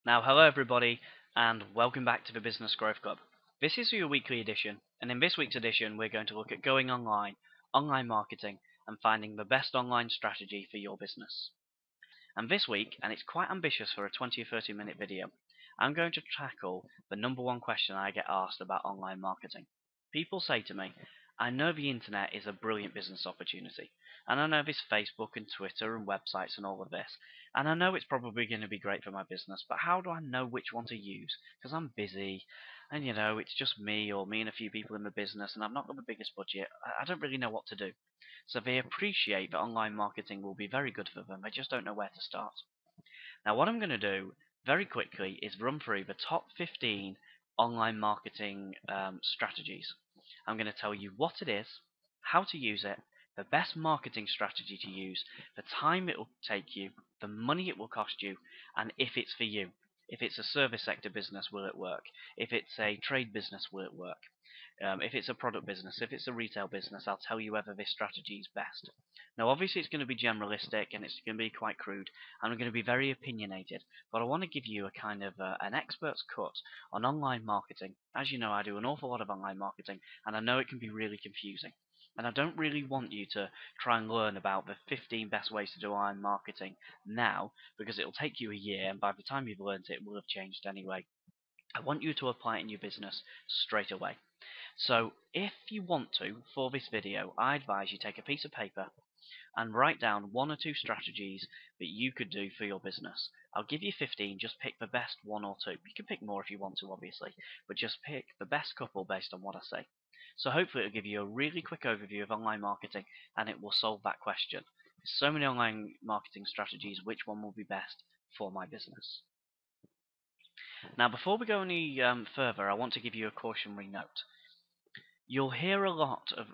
Now, hello everybody, and welcome back to the Business Growth Club. This is your weekly edition, and in this week's edition, we're going to look at going online, online marketing, and finding the best online strategy for your business. And this week, and it's quite ambitious for a 20 or 30 minute video, I'm going to tackle the number one question I get asked about online marketing. People say to me, I know the internet is a brilliant business opportunity, and I know there's Facebook and Twitter and websites and all of this, and I know it's probably going to be great for my business, but how do I know which one to use? Because I'm busy, and it's just me or me and a few people in the business, and I've not got the biggest budget. I don't really know what to do. So they appreciate that online marketing will be very good for them, they just don't know where to start. Now, what I'm going to do very quickly is run through the top 15 online marketing strategies. I'm going to tell you what it is, how to use it, the best marketing strategy to use, the time it will take you, the money it will cost you, and if it's for you. If it's a service sector business, will it work? If it's a trade business, will it work? If it's a product business, if it's a retail business, I'll tell you whether this strategy is best. Now, obviously, it's going to be generalistic and it's going to be quite crude, and I'm going to be very opinionated, but I want to give you a kind of an expert's cut on online marketing. As you know, I do an awful lot of online marketing, and I know it can be really confusing. And I don't really want you to try and learn about the 15 best ways to do online marketing now, because it'll take you a year, and by the time you've learned it, it will have changed anyway. I want you to apply it in your business straight away. So if you want to, for this video, I advise you take a piece of paper and write down one or two strategies that you could do for your business. I'll give you 15, just pick the best one or two. You can pick more if you want to, obviously, but just pick the best couple based on what I say. So hopefully it'll give you a really quick overview of online marketing, and it will solve that question. There's so many online marketing strategies, which one will be best for my business? Now, before we go any further, I want to give you a cautionary note. You'll hear a lot of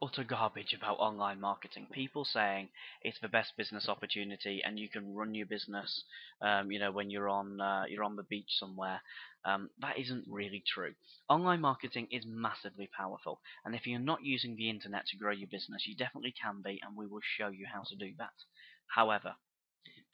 utter garbage about online marketing. People saying it's the best business opportunity and you can run your business, when you're on the beach somewhere. That isn't really true. Online marketing is massively powerful, and if you're not using the internet to grow your business, you definitely can be, and we will show you how to do that. However,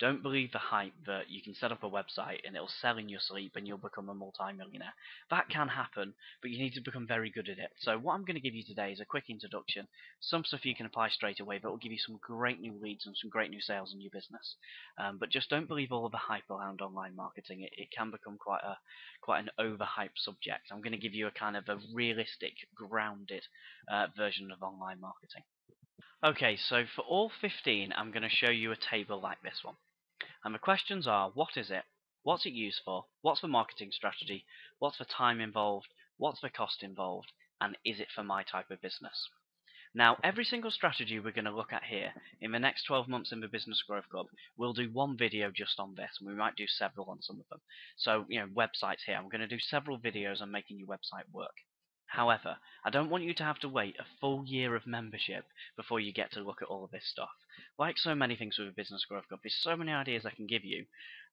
don't believe the hype that you can set up a website and it'll sell in your sleep and you'll become a multi-millionaire. That can happen, but you need to become very good at it. So what I'm going to give you today is a quick introduction, some stuff you can apply straight away that will give you some great new leads and some great new sales in your business. But just don't believe all of the hype around online marketing. It can become quite an overhyped subject. I'm going to give you a kind of a realistic, grounded version of online marketing. Okay, so for all 15, I'm going to show you a table like this one. And the questions are, what is it? What's it used for? What's the marketing strategy? What's the time involved? What's the cost involved? And is it for my type of business? Now, every single strategy we're going to look at here in the next 12 months in the Business Growth Club, we'll do one video just on this, and we might do several on some of them. So, websites here, I'm going to do several videos on making your website work. However, I don't want you to have to wait a full year of membership before you get to look at all of this stuff. Like so many things with a Business Growth Club, there's so many ideas I can give you,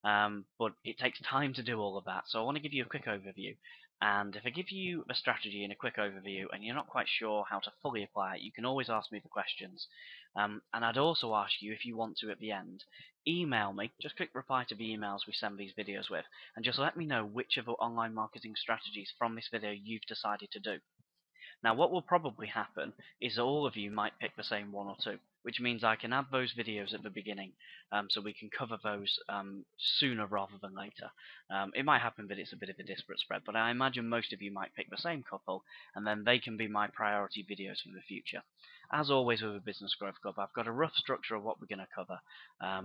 but it takes time to do all of that. So I want to give you a quick overview. And if I give you a strategy and a quick overview and you're not quite sure how to fully apply it, you can always ask me the questions. And I'd also ask you, if you want to at the end, email me. Just click reply to the emails we send these videos with, and just let me know which of the online marketing strategies from this video you've decided to do. Now, what will probably happen is all of you might pick the same one or two, which means I can add those videos at the beginning, so we can cover those sooner rather than later. It might happen that it's a bit of a disparate spread, but I imagine most of you might pick the same couple, and then they can be my priority videos for the future. As always with a Business Growth Club, I've got a rough structure of what we're going to cover,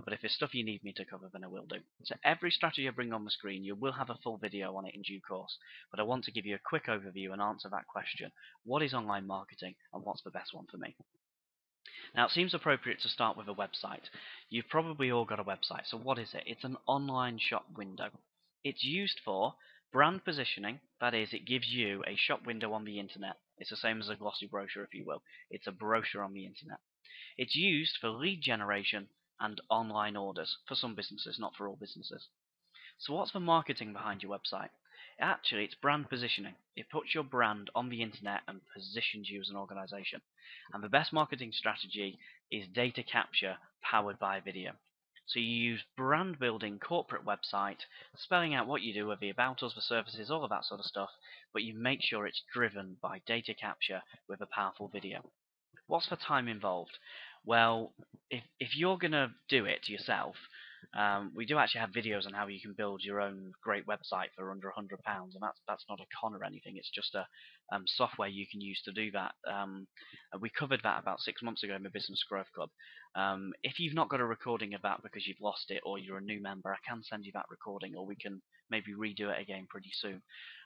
but if there's stuff you need me to cover, then I will do. So every strategy I bring on the screen, you will have a full video on it in due course, but I want to give you a quick overview and answer that question. What is online marketing, and what's the best one for me? Now, it seems appropriate to start with a website. You've probably all got a website, so what is it? It's an online shop window. It's used for brand positioning, that is, it gives you a shop window on the internet. It's the same as a glossy brochure, if you will. It's a brochure on the internet. It's used for lead generation and online orders, for some businesses, not for all businesses. So what's the marketing behind your website? Actually, it's brand positioning. It puts your brand on the internet and positions you as an organization. And the best marketing strategy is data capture powered by video. So you use brand building corporate website, spelling out what you do, whether the about us, the services, all of that sort of stuff, but you make sure it's driven by data capture with a powerful video. What's the time involved? Well, if you're going to do it yourself, we do actually have videos on how you can build your own great website for under £100, and that's not a con or anything. It's just a software you can use to do that. We covered that about 6 months ago in the Business Growth Club. If you've not got a recording of that because you've lost it or you're a new member, I can send you that recording, or we can maybe redo it again pretty soon.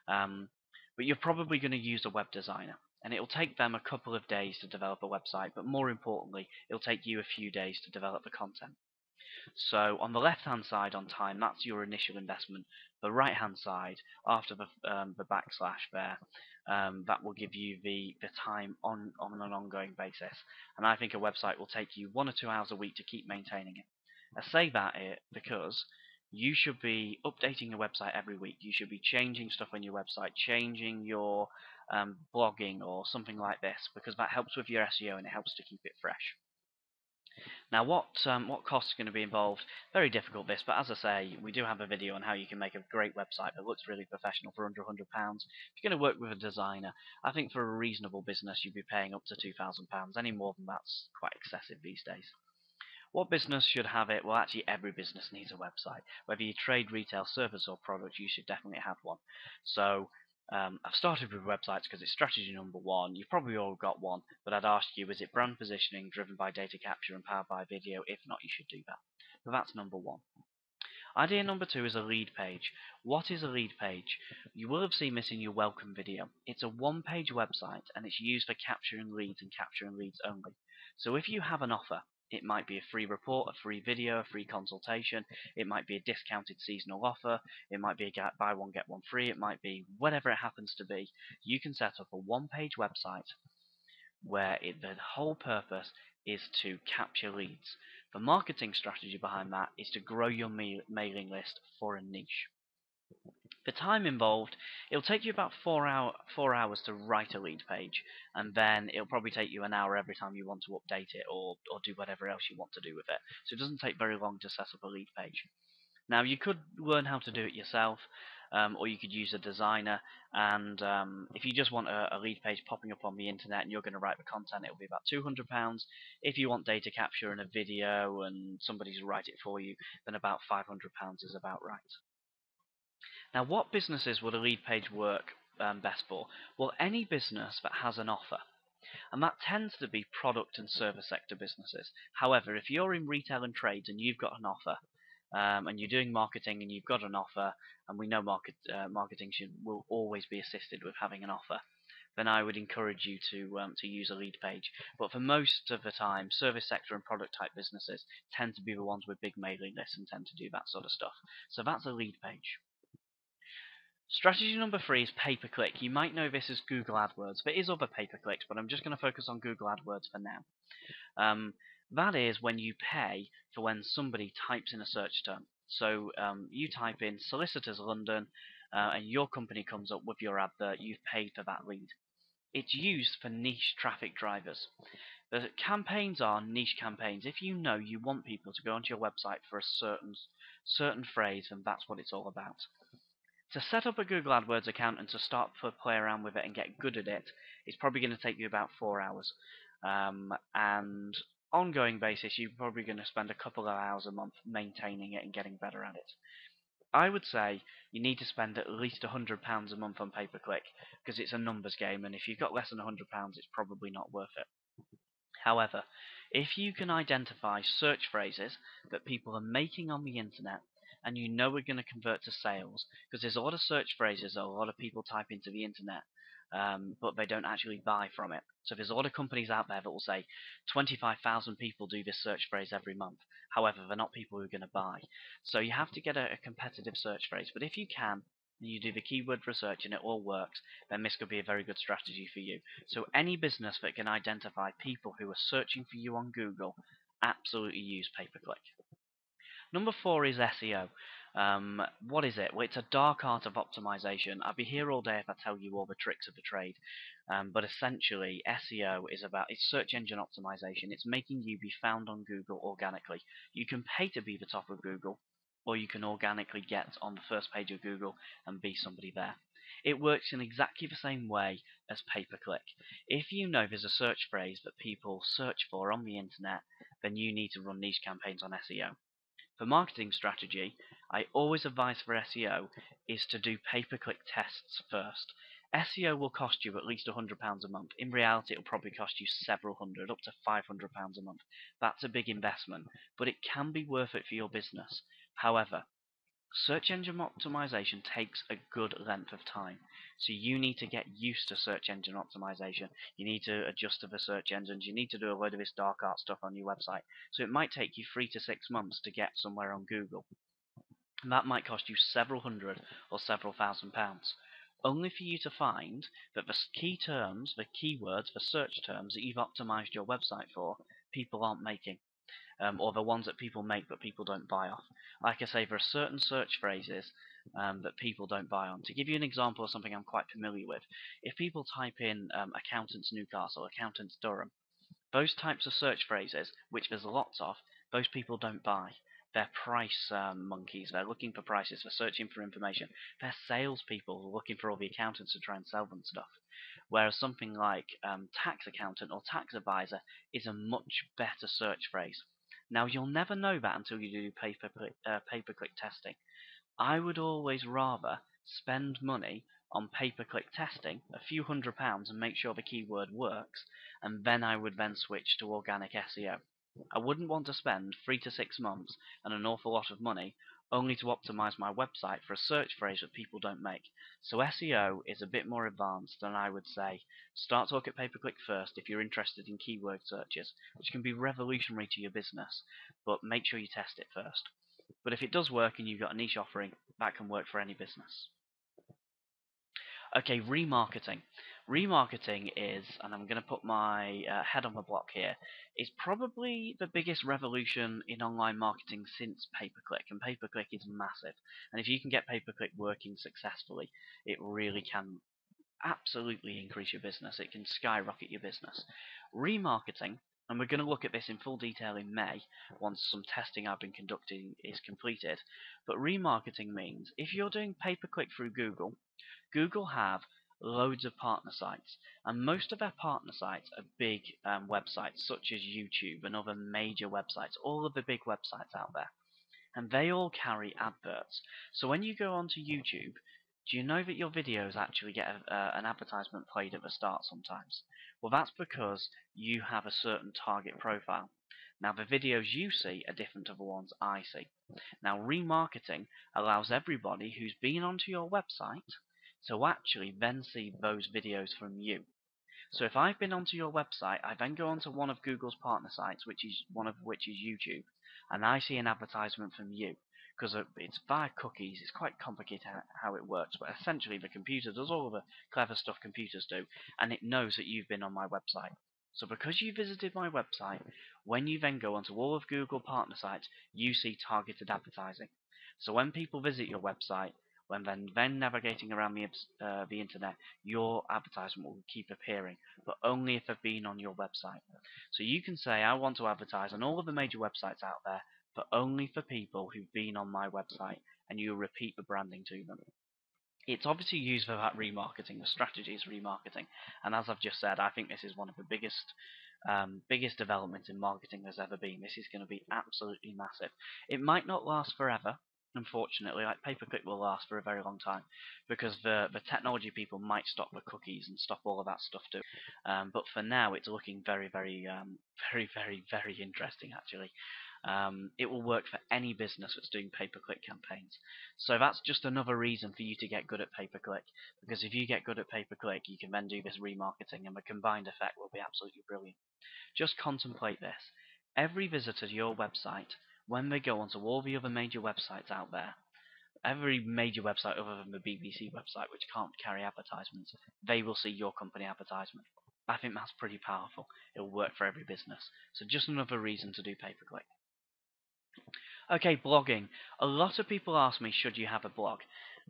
But you're probably going to use a web designer, and it'll take them a couple of days to develop a website, but more importantly, it'll take you a few days to develop the content. So on the left-hand side on time, that's your initial investment. The right-hand side, after the backslash there, that will give you the time on an ongoing basis. And I think a website will take you 1 or 2 hours a week to keep maintaining it. I say that because you should be updating your website every week. You should be changing stuff on your website, changing your blogging or something like this, because that helps with your SEO and it helps to keep it fresh. Now, what costs are going to be involved? Very difficult this, but as I say, we do have a video on how you can make a great website that looks really professional for under £100. If you're going to work with a designer, I think for a reasonable business, you'd be paying up to £2,000. Any more than that's quite excessive these days. What business should have it? Well, actually, every business needs a website. Whether you trade, retail, service, or product, you should definitely have one. So I've started with websites because it's strategy number 1. You've probably all got one, but I'd ask you, is it brand positioning driven by data capture and powered by video? If not, you should do that. But that's number 1. Idea number 2 is a lead page. What is a lead page? You will have seen this in your welcome video. It's a one-page website, and it's used for capturing leads and capturing leads only. So if you have an offer, it might be a free report, a free video, a free consultation. It might be a discounted seasonal offer. It might be a buy one, get one free. It might be whatever it happens to be. You can set up a one-page website where the whole purpose is to capture leads. The marketing strategy behind that is to grow your mailing list for a niche. The time involved, it'll take you about 4 hours to write a lead page, and then it'll probably take you an hour every time you want to update it or do whatever else you want to do with it. So it doesn't take very long to set up a lead page. Now, you could learn how to do it yourself, or you could use a designer, and if you just want a lead page popping up on the internet and you're going to write the content, it'll be about £200. If you want data capture and a video and somebody to write it for you, then about £500 is about right. Now, what businesses would a lead page work best for? Well, any business that has an offer. And that tends to be product and service sector businesses. However, if you're in retail and trades and you've got an offer, and you're doing marketing and you've got an offer, and we know marketing will always be assisted with having an offer, then I would encourage you to use a lead page. But for most of the time, service sector and product type businesses tend to be the ones with big mailing lists and tend to do that sort of stuff. So that's a lead page. Strategy number 3 is pay-per-click. You might know this as Google AdWords. There is other pay-per-clicks, but I'm just going to focus on Google AdWords for now. That is when you pay for when somebody types in a search term. So you type in Solicitors London, and your company comes up with your advert. You've paid for that lead. It's used for niche traffic drivers. The campaigns are niche campaigns. If you know you want people to go onto your website for a certain phrase, then that's what it's all about. To set up a Google AdWords account and to start to play around with it and get good at it is probably going to take you about 4 hours. And ongoing basis, you're probably going to spend a couple of hours a month maintaining it and getting better at it. I would say you need to spend at least £100 a month on pay-per-click because it's a numbers game, and if you've got less than £100, it's probably not worth it. However, if you can identify search phrases that people are making on the internet and you know we're going to convert to sales, because there's a lot of search phrases that a lot of people type into the internet, but they don't actually buy from it. So there's a lot of companies out there that will say 25,000 people do this search phrase every month. However, they're not people who are going to buy. So you have to get a competitive search phrase. But if you can, and you do the keyword research and it all works, then this could be a very good strategy for you. So any business that can identify people who are searching for you on Google, absolutely use pay-per-click. Number 4 is SEO. What is it? Well, it's a dark art of optimization. I'd be here all day if I tell you all the tricks of the trade. But essentially, SEO is it's search engine optimization. It's making you be found on Google organically. You can pay to be the top of Google, or you can organically get on the first page of Google and be somebody there. It works in exactly the same way as pay-per-click. If you know there's a search phrase that people search for on the internet, then you need to run niche campaigns on SEO. For marketing strategy, I always advise for SEO is to do pay-per-click tests first. SEO will cost you at least £100 a month. In reality, it will probably cost you several hundred, up to £500 a month. That's a big investment, but it can be worth it for your business. However, search engine optimization takes a good length of time. So you need to get used to search engine optimization. You need to adjust to the search engines. You need to do a load of this dark art stuff on your website. So it might take you 3 to 6 months to get somewhere on Google. And that might cost you several hundred or several £1,000s. Only for you to find that the key terms, the keywords, the search terms that you've optimized your website for, people aren't making. Or the ones that people make but people don't buy off. Like I say, there are certain search phrases that people don't buy on. To give you an example of something I'm quite familiar with, if people type in accountants Newcastle, accountants Durham, those types of search phrases, which there's lots of, those people don't buy. They're price monkeys. They're looking for prices. They're searching for information. They're salespeople looking for all the accountants to try and sell them stuff. Whereas something like tax accountant or tax advisor is a much better search phrase. Now, you'll never know that until you do pay-per-click testing. I would always rather spend money on pay-per-click testing, a few £100s, and make sure the keyword works, and then I would then switch to organic SEO. I wouldn't want to spend 3 to 6 months and an awful lot of money only to optimize my website for a search phrase that people don't make. So SEO is a bit more advanced, and I would say start to look at pay-per-click first if you're interested in keyword searches, which can be revolutionary to your business, but make sure you test it first. But if it does work and you've got a niche offering, that can work for any business. Okay, remarketing. Remarketing is, and I'm going to put my head on the block here, is probably the biggest revolution in online marketing since pay-per-click, and pay-per-click is massive. And if you can get pay-per-click working successfully, it really can absolutely increase your business. It can skyrocket your business. Remarketing, and we're going to look at this in full detail in May once some testing I've been conducting is completed. But remarketing means if you're doing pay-per-click through Google, Google have loads of partner sites, and most of their partner sites are big websites such as YouTube and other major websites, all of the big websites out there. And they all carry adverts. So when you go onto YouTube, do you know that your videos actually get an advertisement played at the start sometimes? Well, that's because you have a certain target profile. Now, the videos you see are different to the ones I see. Now, remarketing allows everybody who's been onto your website to actually then see those videos from you. So if I've been onto your website, I then go onto one of Google's partner sites, one of which is YouTube, and I see an advertisement from you. Because it's via cookies, it's quite complicated how it works, but essentially the computer does all the clever stuff computers do, and it knows that you've been on my website. So because you visited my website, when you then go onto all of Google partner sites, you see targeted advertising. So when people visit your website, when then navigating around the internet, your advertisement will keep appearing, but only if they've been on your website. So you can say, I want to advertise on all of the major websites out there, but only for people who've been on my website, and you repeat the branding to them. It's obviously used for that remarketing. The strategy is remarketing, and as I've just said, I think this is one of the biggest developments in marketing there's ever been. This is going to be absolutely massive. It might not last forever, unfortunately. Like pay-per-click will last for a very long time because the technology people might stop the cookies and stop all of that stuff too. But for now, it's looking very, very, very interesting actually. It will work for any business that's doing pay-per-click campaigns. So that's just another reason for you to get good at pay-per-click, because if you get good at pay-per-click, you can then do this remarketing, and the combined effect will be absolutely brilliant. Just contemplate this. Every visitor to your website, when they go onto all the other major websites out there, every major website other than the BBC website, which can't carry advertisements, they will see your company advertisement. I think that's pretty powerful. It'll work for every business. So just another reason to do pay-per-click. Okay, blogging. A lot of people ask me, should you have a blog?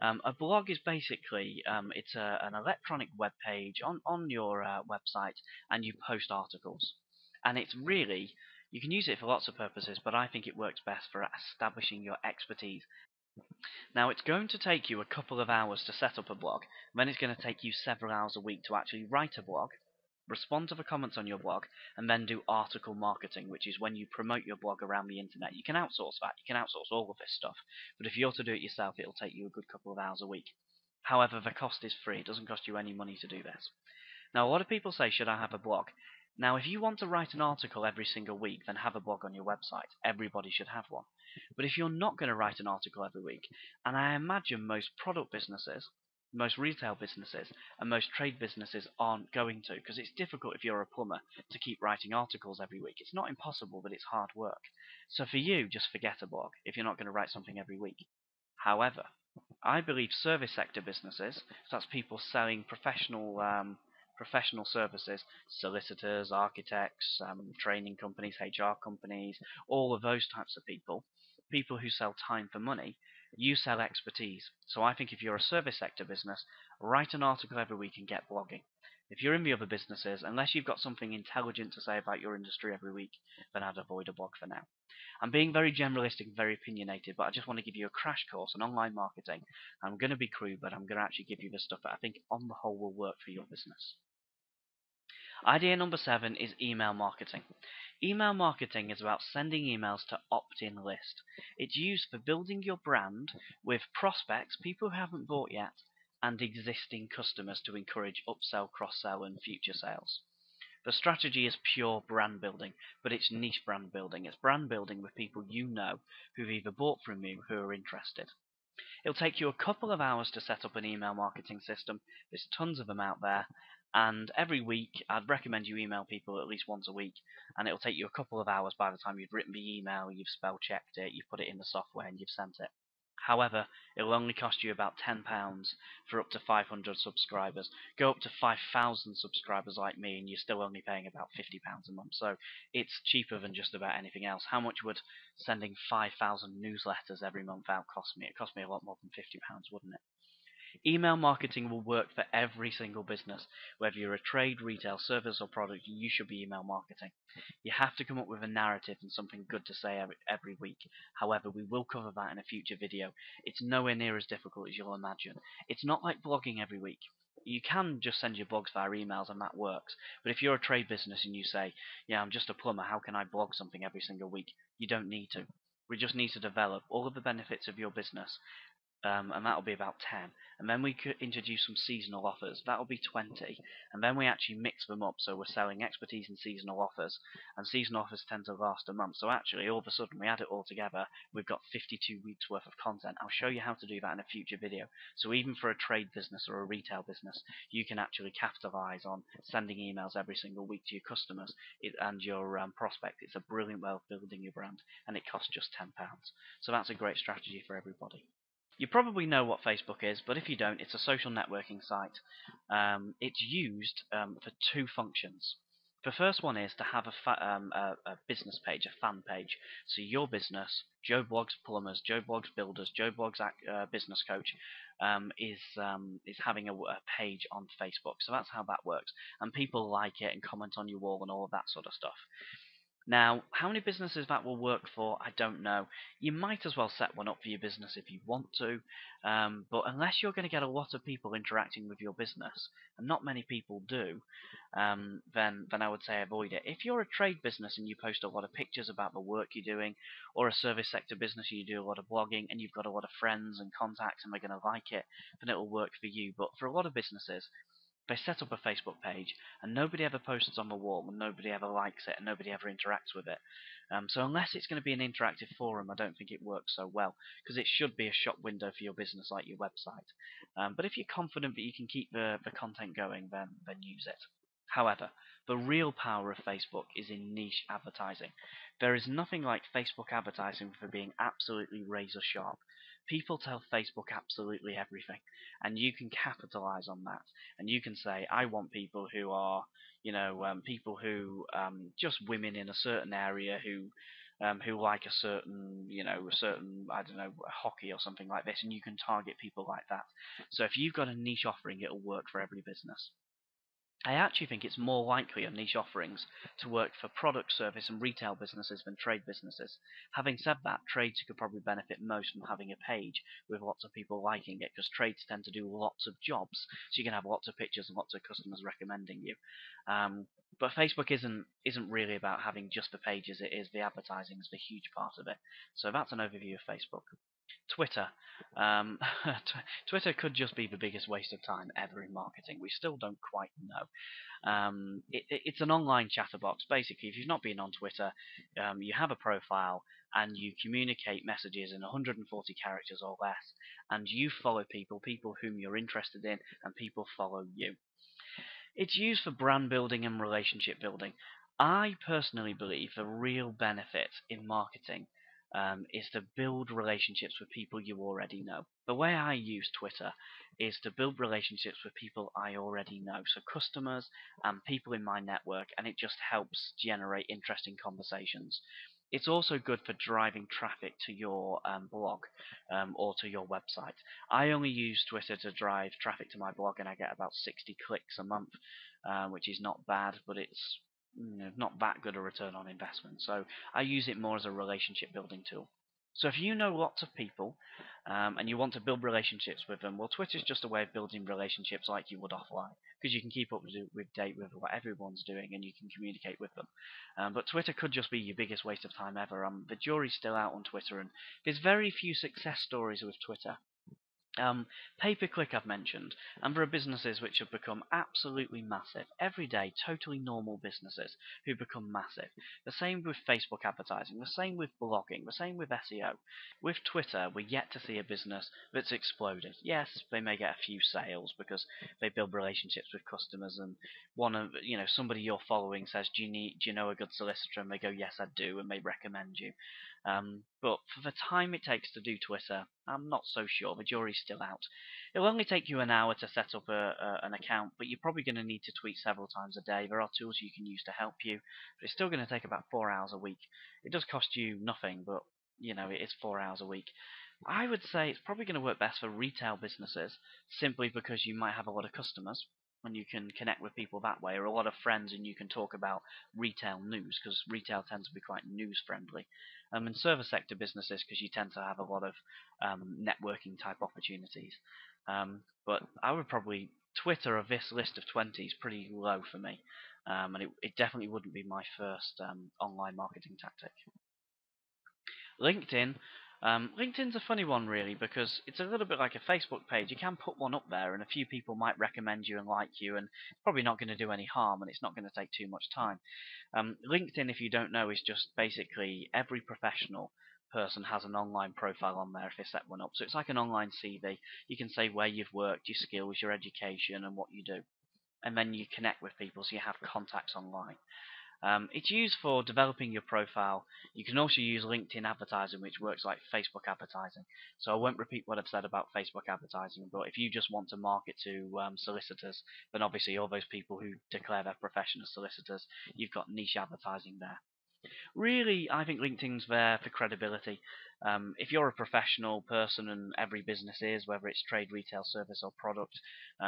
A blog is basically it's an electronic web page on your website, and you post articles. And it's really, you can use it for lots of purposes, but I think it works best for establishing your expertise. Now, it's going to take you a couple of hours to set up a blog, and then it's going to take you several hours a week to actually write a blog, respond to the comments on your blog, and then do article marketing, which is when you promote your blog around the internet. You can outsource that. You can outsource all of this stuff. But if you're to do it yourself, it'll take you a good couple of hours a week. However, the cost is free. It doesn't cost you any money to do this. Now, a lot of people say, should I have a blog? Now, if you want to write an article every single week, then have a blog on your website. Everybody should have one. But if you're not going to write an article every week, and I imagine most product businesses, most retail businesses, and most trade businesses aren't going to, because it's difficult if you're a plumber to keep writing articles every week. It's not impossible, but it's hard work. So for you, just forget a blog if you're not going to write something every week. However, I believe service sector businesses, so that's people selling professional services, solicitors, architects, training companies, HR companies, all of those types of people, people who sell time for money, you sell expertise. So I think if you're a service sector business, write an article every week and get blogging. If you're in the other businesses, unless you've got something intelligent to say about your industry every week, then I'd avoid a blog for now. I'm being very generalistic and very opinionated, but I just want to give you a crash course on online marketing. I'm going to be crude, but I'm going to actually give you the stuff that I think on the whole will work for your business. Idea number 7 is email marketing. Email marketing is about sending emails to opt-in list. It's used for building your brand with prospects, people who haven't bought yet, and existing customers to encourage upsell, cross-sell, and future sales. The strategy is pure brand building, but it's niche brand building. It's brand building with people you know who've either bought from you who are interested. It'll take you a couple of hours to set up an email marketing system. There's tons of them out there. And every week, I'd recommend you email people at least once a week. And it'll take you a couple of hours by the time you've written the email, you've spell checked it, you've put it in the software, and you've sent it. However, it'll only cost you about £10 for up to 500 subscribers. Go up to 5,000 subscribers like me, and you're still only paying about £50 a month. So it's cheaper than just about anything else. How much would sending 5,000 newsletters every month out cost me? It cost me a lot more than £50, wouldn't it? Email marketing will work for every single business. Whether you're a trade, retail, service, or product, you should be email marketing. You have to come up with a narrative and something good to say every week. However, we will cover that in a future video. It's nowhere near as difficult as you'll imagine. It's not like blogging every week. You can just send your blogs via emails and that works. But if you're a trade business and you say, yeah, I'm just a plumber, how can I blog something every single week? You don't need to. We just need to develop all of the benefits of your business, and that'll be about 10. And then we could introduce some seasonal offers. That'll be 20. And then we actually mix them up, so we're selling expertise and seasonal offers. And seasonal offers tend to last a month. So actually, all of a sudden, we add it all together, we've got 52 weeks worth of content. I'll show you how to do that in a future video. So even for a trade business or a retail business, you can actually capitalize on sending emails every single week to your customers and your prospect. It's a brilliant way of building your brand, and it costs just £10. So that's a great strategy for everybody. You probably know what Facebook is, but if you don't, it's a social networking site. It's used for two functions. The first one is to have a business page, a fan page. So your business, Joe Blogs Plumbers, Joe Blogs Builders, Joe Blogs Business Coach, is having a page on Facebook. So that's how that works. And people like it and comment on your wall and all of that sort of stuff. Now, how many businesses that will work for, I don't know. You might as well set one up for your business if you want to, but unless you're going to get a lot of people interacting with your business, and not many people do, then I would say avoid it. If you're a trade business and you post a lot of pictures about the work you're doing, or a service sector business and you do a lot of blogging, and you've got a lot of friends and contacts and they're going to like it, then it will work for you. But for a lot of businesses, they set up a Facebook page and nobody ever posts on the wall and nobody ever likes it and nobody ever interacts with it. So unless it's going to be an interactive forum, I don't think it works so well, because it should be a shop window for your business like your website. But if you're confident that you can keep the content going, then use it. However, the real power of Facebook is in niche advertising. There is nothing like Facebook advertising for being absolutely razor sharp. People tell Facebook absolutely everything, and you can capitalize on that. And you can say, I want people who are, people who just women in a certain area who who like a certain, I don't know, hockey or something like this, and you can target people like that. So if you've got a niche offering, it'll work for every business. I actually think it's more likely on niche offerings to work for product, service, and retail businesses than trade businesses. Having said that, trades could probably benefit most from having a page with lots of people liking it, because trades tend to do lots of jobs, so you can have lots of pictures and lots of customers recommending you. But Facebook isn't really about having just the pages. It is the advertising is the huge part of it. So that's an overview of Facebook. Twitter. Um, Twitter could just be the biggest waste of time ever in marketing. We still don't quite know. It's an online chatterbox. Basically, if you've not been on Twitter, you have a profile and you communicate messages in 140 characters or less, and you follow people whom you're interested in, and people follow you. It's used for brand building and relationship building. I personally believe the real benefit in marketing is to build relationships with people you already know. The way I use Twitter is to build relationships with people I already know, so customers and people in my network, and it just helps generate interesting conversations. It's also good for driving traffic to your blog or to your website. I only use Twitter to drive traffic to my blog, and I get about 60 clicks a month, which is not bad, but it's not that good a return on investment. So I use it more as a relationship building tool. So if you know lots of people and you want to build relationships with them, well, Twitter is just a way of building relationships like you would offline, because you can keep up with date with what everyone's doing and you can communicate with them. But Twitter could just be your biggest waste of time ever. The jury's still out on Twitter, and there's very few success stories with Twitter. Pay-per-click I've mentioned, and there are businesses which have become absolutely massive, everyday, totally normal businesses who become massive. The same with Facebook advertising, the same with blogging, the same with SEO. With Twitter, we're yet to see a business that's exploded. Yes, they may get a few sales because they build relationships with customers, and somebody you're following says, do you know a good solicitor? And they go, yes, I do, and they recommend you. But for the time it takes to do Twitter, I'm not so sure. The jury's still out. It'll only take you an hour to set up an account, but you're probably going to need to tweet several times a day. There are tools you can use to help you, but it's still going to take about 4 hours a week. It does cost you nothing, but it is 4 hours a week. I would say it's probably going to work best for retail businesses, simply because you might have a lot of customers and you can connect with people that way, or a lot of friends, and you can talk about retail news, because retail tends to be quite news friendly. And service sector businesses, because you tend to have a lot of networking type opportunities. But I would probably Twitter of this list of 20 is pretty low for me, and it definitely wouldn't be my first online marketing tactic. LinkedIn. LinkedIn's a funny one, really, because it's a little bit like a Facebook page. You can put one up there, and a few people might recommend you and like you, and it's probably not going to do any harm, and it's not going to take too much time. LinkedIn, if you don't know, is just basically every professional person has an online profile on there if they set one up. So it's like an online CV. You can say where you've worked, your skills, your education, and what you do. And then you connect with people, so you have contacts online. It's used for developing your profile. You can also use LinkedIn advertising, which works like Facebook advertising. So I won't repeat what I've said about Facebook advertising, but if you just want to market to solicitors, then obviously all those people who declare their profession as solicitors, you've got niche advertising there. Really, I think LinkedIn's there for credibility. If you're a professional person, and every business is, whether it's trade, retail, service, or product,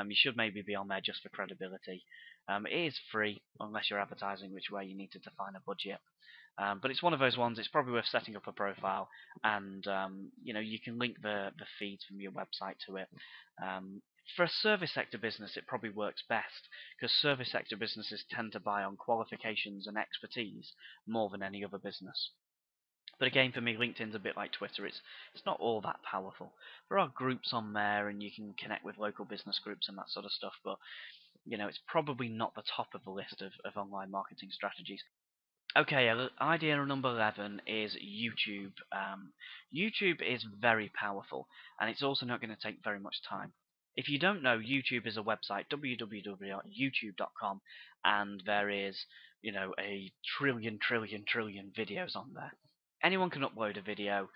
you should maybe be on there just for credibility. It is free, unless you're advertising, which way you need to define a budget. But it's one of those ones. It's probably worth setting up a profile, and you can link the feeds from your website to it. For a service sector business, it probably works best, because service sector businesses tend to buy on qualifications and expertise more than any other business. But again, for me, LinkedIn's a bit like Twitter. It's not all that powerful. There are groups on there, and you can connect with local business groups and that sort of stuff. But it's probably not the top of the list of online marketing strategies. Okay, idea number 11 is YouTube. YouTube is very powerful, and it's also not going to take very much time. If you don't know, YouTube is a website, www.youtube.com, and there is, a trillion videos on there. Anyone can upload a video.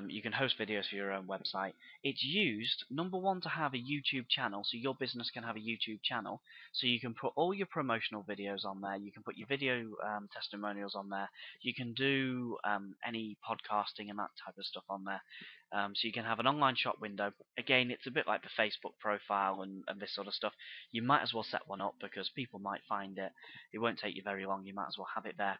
You can host videos for your own website. It's used, number one, to have a YouTube channel, so your business can have a YouTube channel, so you can put all your promotional videos on there. You can put your video testimonials on there. You can do any podcasting and that type of stuff on there. So you can have an online shop window. Again, it's a bit like the Facebook profile and this sort of stuff. You might as well set one up because people might find it. It won't take you very long. You might as well have it there.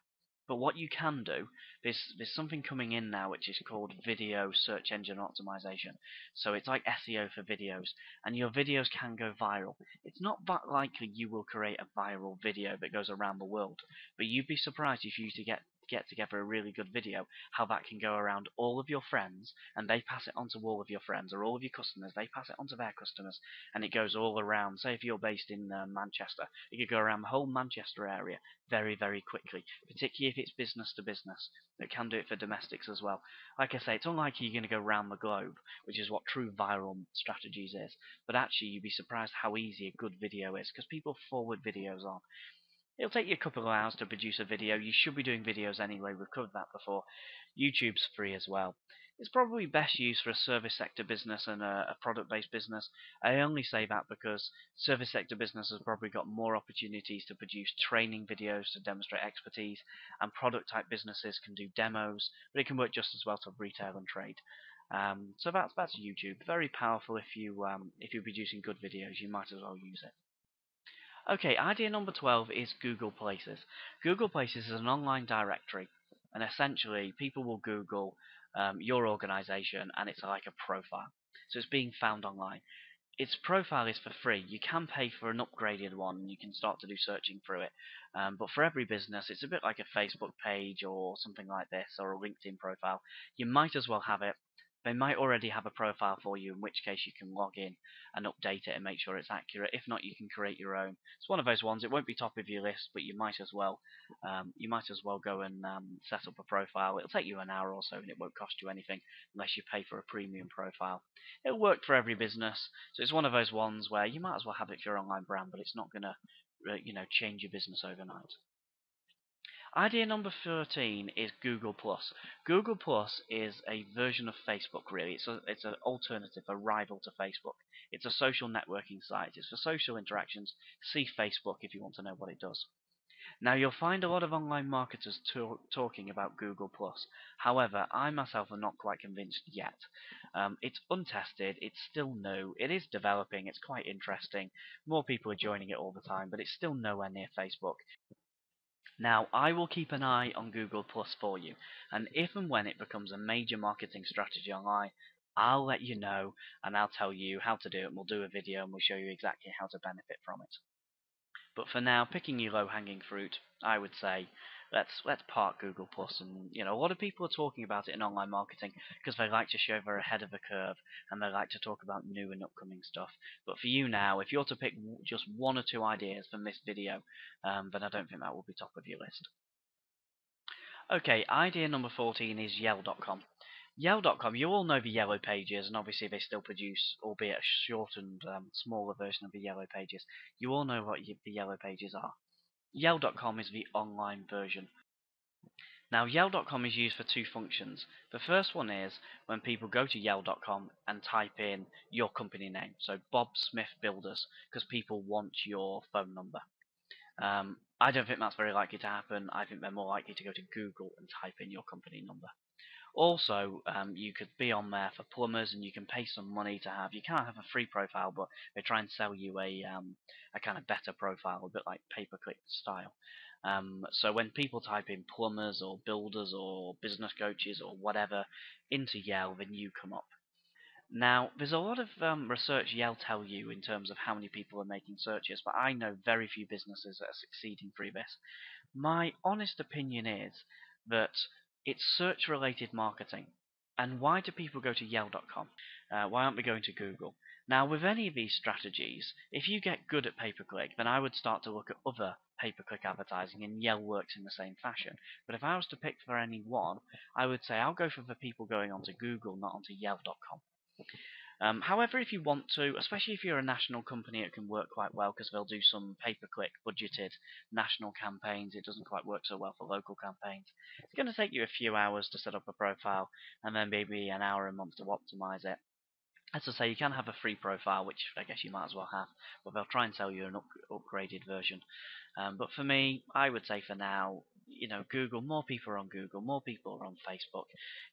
But what you can do, there's something coming in now which is called video search engine optimization. So it's like SEO for videos, and your videos can go viral. It's not that likely you will create a viral video that goes around the world, but you'd be surprised if you to get together a really good video, how that can go around all of your friends, and they pass it on to all of your friends, or all of your customers, they pass it on to their customers, and it goes all around. Say if you're based in Manchester, it could go around the whole Manchester area very, very quickly, particularly if it's business to business. It can do it for domestics as well. Like I say, it's unlikely you're going to go around the globe, which is what true viral strategies is, but actually you'd be surprised how easy a good video is, because people forward videos on. It'll take you a couple of hours to produce a video. You should be doing videos anyway. We've covered that before. YouTube's free as well. It's probably best used for a service sector business and a product-based business. I only say that because service sector business has probably got more opportunities to produce training videos to demonstrate expertise, and product-type businesses can do demos, but it can work just as well to retail and trade. So that's YouTube. Very powerful if you're producing good videos. You might as well use it. Okay, idea number 12 is Google Places. Google Places is an online directory, and essentially people will Google your organization, and it's like a profile. So it's being found online. Its profile is for free. You can pay for an upgraded one, and you can start to do searching through it. But for every business, it's a bit like a Facebook page or something like this, or a LinkedIn profile. You might as well have it. They might already have a profile for you, in which case you can log in and update it and make sure it's accurate. If not, you can create your own. It's one of those ones. It won't be top of your list, but you might as well. You might as well go and set up a profile. It'll take you an hour or so, and it won't cost you anything unless you pay for a premium profile. It'll work for every business, so it's one of those ones where you might as well have it for your online brand, but it's not going to, change your business overnight. Idea number 13 is Google Plus. Google Plus is a version of Facebook, really. It's an alternative, a rival to Facebook. It's a social networking site. It's for social interactions. See Facebook if you want to know what it does. Now, you'll find a lot of online marketers talking about Google Plus. However, I myself am not quite convinced yet. It's untested. It's still new. It is developing. It's quite interesting. More people are joining it all the time, but it's still nowhere near Facebook. Now, I will keep an eye on Google Plus for you, and if and when it becomes a major marketing strategy online, I'll let you know, and I'll tell you how to do it, and we'll do a video and we'll show you exactly how to benefit from it. But for now, picking your low-hanging fruit, I would say let's park Google Plus. And a lot of people are talking about it in online marketing because they like to show they're ahead of the curve, and they like to talk about new and upcoming stuff. But for you now, if you're to pick just one or two ideas from this video, then I don't think that will be top of your list. Okay, idea number 14 is Yell.com. Yell.com, you all know the Yellow Pages, and obviously they still produce, albeit a shortened, smaller version of the Yellow Pages. You all know what the Yellow Pages are. Yell.com is the online version. Now, Yell.com is used for two functions. The first one is when people go to Yell.com and type in your company name, so Bob Smith Builders, because people want your phone number. I don't think that's very likely to happen. I think they're more likely to go to Google and type in your company number. Also, you could be on there for plumbers, and you can pay some money to have. You can't have a free profile, but they try and sell you a kind of better profile, a bit like pay-per-click style. So when people type in plumbers or builders or business coaches or whatever into Yell, then you come up. Now, there's a lot of research Yell tell you in terms of how many people are making searches, but I know very few businesses that are succeeding through this. My honest opinion is that it's search-related marketing. And why do people go to Yell.com? Why aren't they going to Google? Now, with any of these strategies, if you get good at pay-per-click, then I would start to look at other pay-per-click advertising, and Yell works in the same fashion. But if I was to pick for any one, I would say I'll go for the people going onto Google, not onto Yell.com. However, if you want to, especially if you're a national company, it can work quite well because they'll do some pay-per-click budgeted national campaigns. It doesn't quite work so well for local campaigns. It's going to take you a few hours to set up a profile and then maybe an hour a month to optimize it. As I say, you can have a free profile, which I guess you might as well have, but they'll try and sell you an upgraded version. But for me, I would say for now, Google, more people are on Google, more people are on Facebook.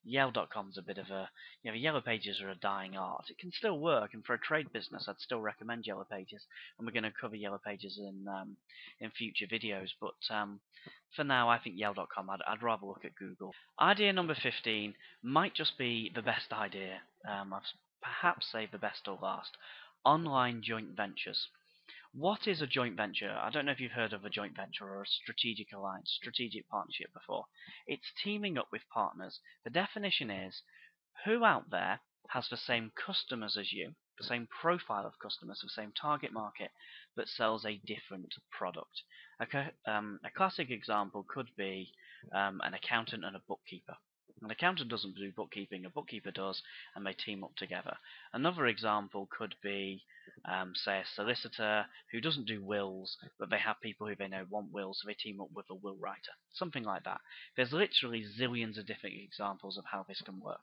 Yale.com's a bit of a, Yellow Pages are a dying art. It can still work, and for a trade business, I'd still recommend Yellow Pages, and we're going to cover Yellow Pages in future videos. But for now, I think Yale.com, I'd rather look at Google. Idea number 15 might just be the best idea. I've perhaps saved the best till last. Online joint ventures. What is a joint venture? I don't know if you've heard of a joint venture or a strategic alliance, strategic partnership before. It's teaming up with partners. The definition is who out there has the same customers as you, the same profile of customers, the same target market, but sells a different product. A classic example could be an accountant and a bookkeeper. An accountant doesn't do bookkeeping, a bookkeeper does, and they team up together. Another example could be, say, a solicitor who doesn't do wills, but they have people who they know want wills, so they team up with a will writer. Something like that. There's literally zillions of different examples of how this can work.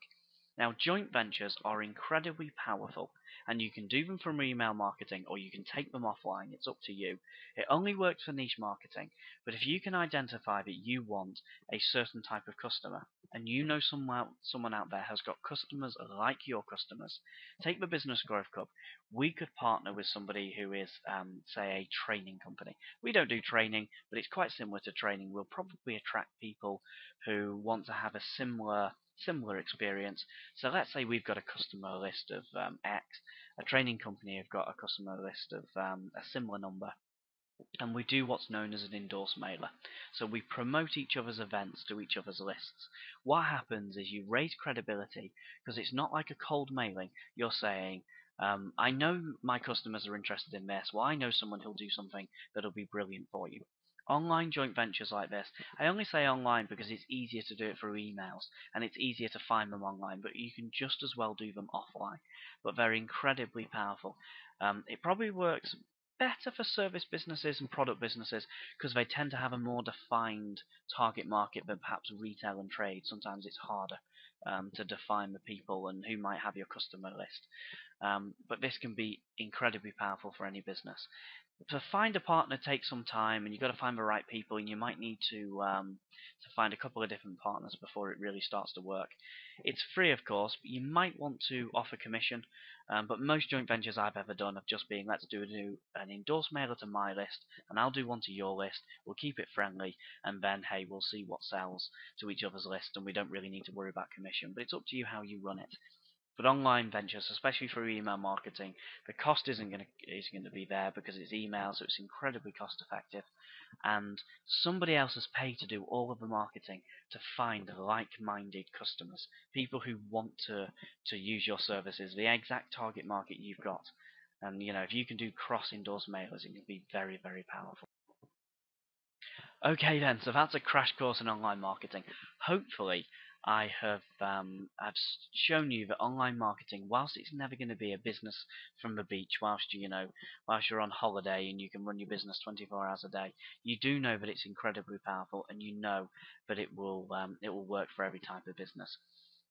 Now, joint ventures are incredibly powerful, and you can do them from email marketing or you can take them offline. It's up to you. It only works for niche marketing, but if you can identify that you want a certain type of customer, and you know someone out there has got customers like your customers, take the Business Growth Club. We could partner with somebody who is, say, a training company. We don't do training, but it's quite similar to training. We'll probably attract people who want to have a similar experience. So let's say we've got a customer list of X, a training company have got a customer list of a similar number, and we do what's known as an endorsed mailer. So we promote each other's events to each other's lists. What happens is you raise credibility because it's not like a cold mailing. You're saying, I know my customers are interested in this. Well, I know someone who'll do something that'll be brilliant for you. Online joint ventures like this, I only say online because it's easier to do it through emails and it's easier to find them online, but you can just as well do them offline. But they're incredibly powerful. It probably works better for service businesses and product businesses because they tend to have a more defined target market than perhaps retail and trade. Sometimes it's harder to define the people and who might have your customer list. But this can be incredibly powerful for any business. To find a partner takes some time, and you've got to find the right people, and you might need to find a couple of different partners before it really starts to work. It's free, of course, but you might want to offer commission. But most joint ventures I've ever done have just been, let's do an endorsed mailer to my list, and I'll do one to your list. We'll keep it friendly, and then, hey, we'll see what sells to each other's list, and we don't really need to worry about commission. But it's up to you how you run it. But online ventures, especially through email marketing, the cost isn't going to be there because it's email, so it's incredibly cost effective. And somebody else has paid to do all of the marketing to find like-minded customers, people who want to use your services, the exact target market you've got. And if you can do cross-endorsed mailers, it can be very, very powerful. Okay then, so that's a crash course in online marketing. Hopefully, I've shown you that online marketing, whilst it's never going to be a business from the beach, whilst you're on holiday and you can run your business 24 hours a day, you do know that it's incredibly powerful, and you know that it will work for every type of business.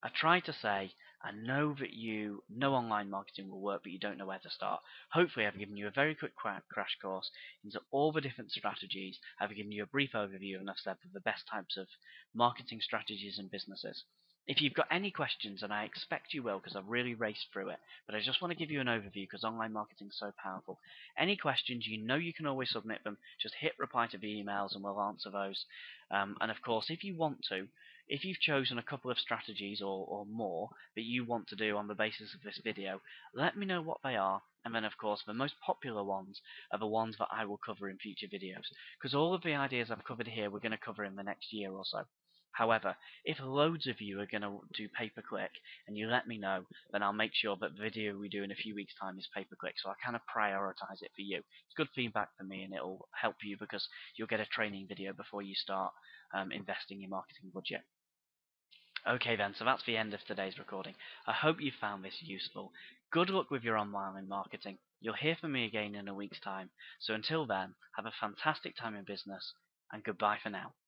I try to say, I know that you know online marketing will work, but you don't know where to start. Hopefully, I've given you a very quick crash course into all the different strategies. I've given you a brief overview, and I've said the best types of marketing strategies and businesses. If you've got any questions, and I expect you will because I've really raced through it, but I just want to give you an overview because online marketing is so powerful. Any questions, you can always submit them. Just hit reply to the emails and we'll answer those. And of course, if you want to, if you've chosen a couple of strategies or more that you want to do on the basis of this video, let me know what they are. And then, of course, the most popular ones are the ones that I will cover in future videos. Because all of the ideas I've covered here, we're going to cover in the next year or so. However, if loads of you are going to do pay-per-click and you let me know, then I'll make sure that the video we do in a few weeks' time is pay-per-click. So I kind of prioritize it for you. It's good feedback for me, and it'll help you because you'll get a training video before you start investing your marketing budget. Okay then, so that's the end of today's recording. I hope you found this useful. Good luck with your online marketing. You'll hear from me again in a week's time. So until then, have a fantastic time in business, and goodbye for now.